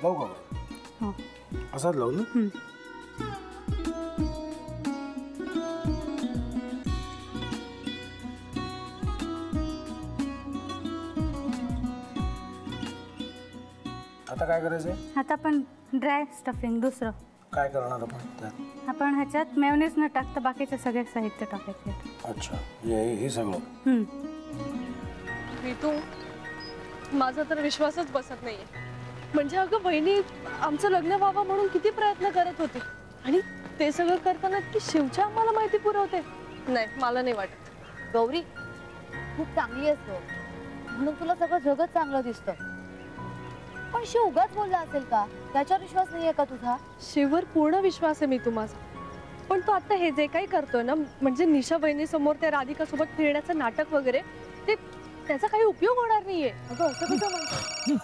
लावू का? हो असाच लावू ना. आता काय करायचंय? आता आपण ड्राय स्टफिंग दुसरं काय करणार आपण त्यात? आपण ह्याच्यात मेयोनीज न टाकता बाकीचे सगळे साहित्य टाकायचे. अच्छा, हे सगळं. ऋतू, माझा तर विश्वासच बसत नाहीये. म्हणजे अगं बहिणी आमचं लग्न व्हावं म्हणून किती प्रयत्न करत होती आणि ते सगळं करताना की शिवच्या आम्हाला माहिती पुरवते. नाही, मला नाही वाटत. गौरी खूप चांगली असतो म्हणून तुला सगळं जगत चांगलं दिसतं, पण शिव उगाच बोलला असेल का? त्याच्यावर विश्वास नाहीये का तुझा? शिववर पूर्ण विश्वास आहे मी तुम्हाला, पण तो आता हे जे काही करतोय ना, म्हणजे निशा बहिणी समोर त्या राधिका सोबत फिरण्याचं नाटक वगैरे, ते त्याचा काही उपयोग होणार नाहीये. अगं असं कसं म्हणतो?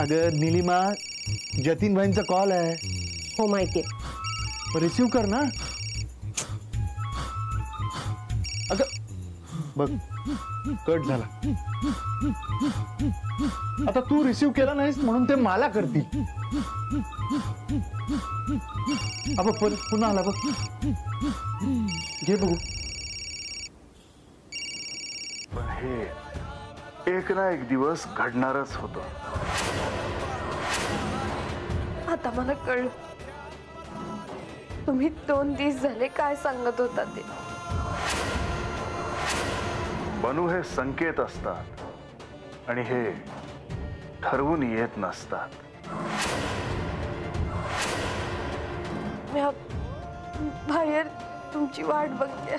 अगं नीलिमा, जतीन भाईंचा कॉल आहे. हो माहितीये. रिसीव कर ना. अगं बघ, कट झाला. आता तू रिसीव केला नाहीस म्हणून ते मला करतील. अब पुन्हा आला बघ. घे बघू. पण हे एक ना एक दिवस घडणारच होतं. आता मला कळलं तुम्ही 2 दिवस झाले काय सांगत होता ते. बनू हे संकेत असतात आणि हे ठरवून येत नसतात. मी बाहेर तुमची वाट बघते.